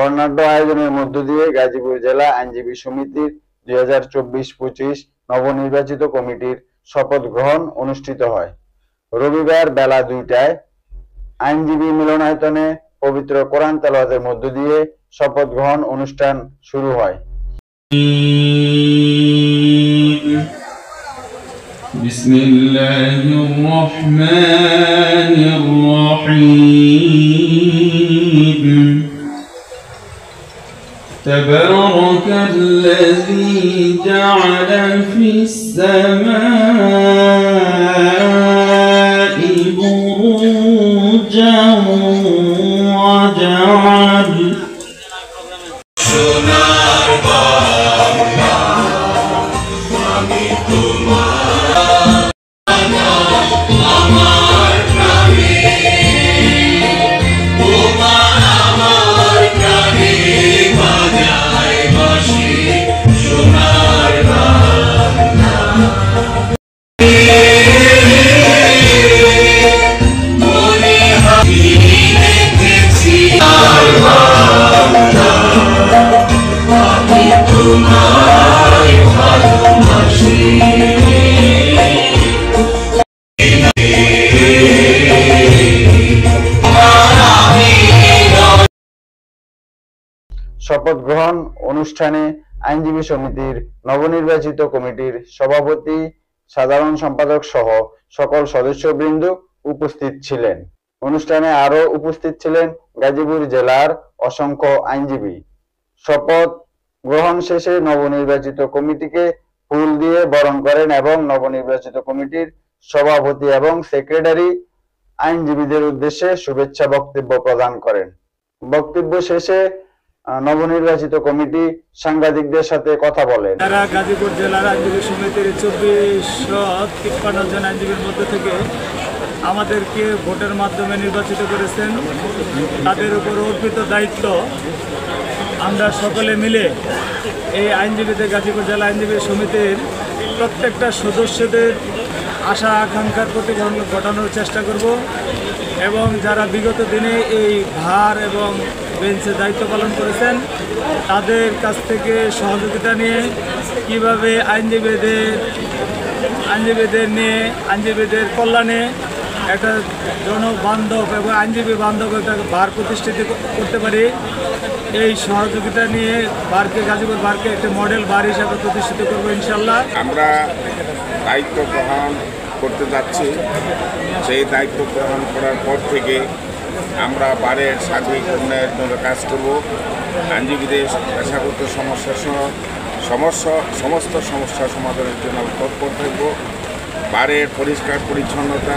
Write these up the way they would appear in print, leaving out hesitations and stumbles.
বর্ণাঢ্য আয়োজনের মধ্য দিয়ে গাজীপুর জেলা আইনজীবী সমিতির 2024-25 নবনির্বাচিত কমিটির শপথ গ্রহণ অনুষ্ঠিত হয়। রবিবার বেলা 2টায় আইনজীবী মিলনায়তনে পবিত্র কোরআন তেলাওয়াতের মধ্য দিয়ে শপথ গ্রহণ অনুষ্ঠান শুরু হয়। বিসমিল্লাহির রহমানির রহিম। তাবারাকাল্লাযী জা'আলা ফিস সামাই বুরুজান ওয়া জা'আল সোনার বাংলা আমি তোমার আমার প্রাণে তোমার আমার প্রাণে বাজায় বাঁশি সোনার বাংলা মনে হাসি দেখেছি আর বাংলা আমি তোমায় ভালোবাসি। শপথ গ্রহণ অনুষ্ঠানে আইনজীবী সমিতির নবনির্বাচিত কমিটির সভাপতি, সাধারণ সম্পাদক সহ সকল সদস্যবৃন্দ উপস্থিত ছিলেন। অনুষ্ঠানে আরো উপস্থিত ছিলেন গাজীপুর জেলার অসংখ্য আইনজীবী। শপথ গ্রহণ শেষে নবনির্বাচিত কমিটিকে ফুল দিয়ে বরণ করেন এবং নবনির্বাচিত কমিটির সভাপতি এবং সেক্রেটারি আইনজীবীদের উদ্দেশ্যে শুভেচ্ছা বক্তব্য প্রদান করেন। বক্তব্য শেষে নবনির্বাচিত কমিটি সাংবাদিকদের সাথে কথা বলেন। যারা গাজীপুর জেলার আইনজীবী সমিতির 2453 জন আইনজীবীর মধ্যে থেকে আমাদেরকে ভোটের মাধ্যমে নির্বাচিত করেছেন, তাদের উপর অর্পিত দায়িত্ব আমরা সকলে মিলে এই আইনজীবীদের গাজীপুর জেলা আইনজীবী সমিতির প্রত্যেকটা সদস্যদের আশা আকাঙ্ক্ষার প্রতিফলন ঘটানোর চেষ্টা করব এবং যারা বিগত দিনে এই ভার এবং বেঞ্চে দায়িত্ব পালন করেছেন তাদের কাছ থেকে সহযোগিতা নিয়ে কীভাবে আইনজীবীদের কল্যাণে একটা জনবান্ধব এবং আইনজীবী বান্ধব একটা বার প্রতিষ্ঠিত করতে পারি, এই সহযোগিতা নিয়ে গাজীপুর বারকে একটা মডেল বার হিসাবে প্রতিষ্ঠিত করবো ইনশাল্লাহ। আমরা দায়িত্ব গ্রহণ করতে যাচ্ছি। সেই দায়িত্ব গ্রহণ করার পর থেকে আমরা বারের সার্বিক উন্নয়নের জন্য কাজ করব। আইনজীবীদের পেশাগত সমস্যা সহ সমস্ত সমস্যা সমাধানের জন্য তৎপর থাকব। বারের পরিষ্কার পরিচ্ছন্নতা,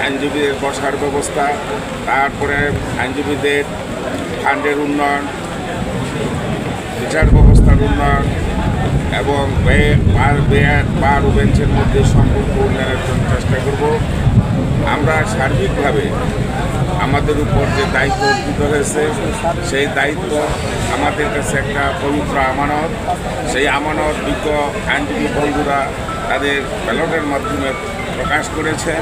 আইনজীবীদের বসার ব্যবস্থা, তারপরে আইনজীবীদের ফান্ডের উন্নয়ন, বিচার ব্যবস্থার উন্নয়ন এবং বার ও বেঞ্চের মধ্যে সম্পর্ক উন্নয়নের জন্য চেষ্টা করব। আমরা সার্বিকভাবে আমাদের উপর যে দায়িত্ব অর্পিত হয়েছে সেই দায়িত্ব আমাদের কাছে একটা পবিত্র আমানত। সেই আমানত বিজ্ঞ আইনজীবী বন্ধুরা তাদের ব্যালটের মাধ্যমে প্রকাশ করেছে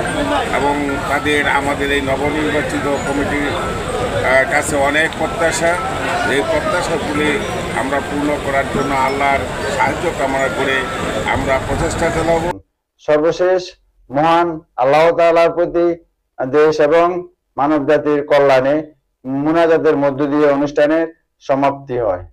এবং তাদের আমাদের এই নবনির্বাচিত কমিটির কাছে অনেক প্রত্যাশা। এই প্রত্যাশাগুলি আমরা পূর্ণ করার জন্য আল্লাহর সাহায্য কামনা করে আমরা প্রচেষ্টা চালাব। সর্বশেষ মহান আল্লাহ তাআলার প্রতি দেশ এবং মানব জাতির কল্যাণে মুনাজাতের মধ্য দিয়ে অনুষ্ঠানের সমাপ্তি হয়।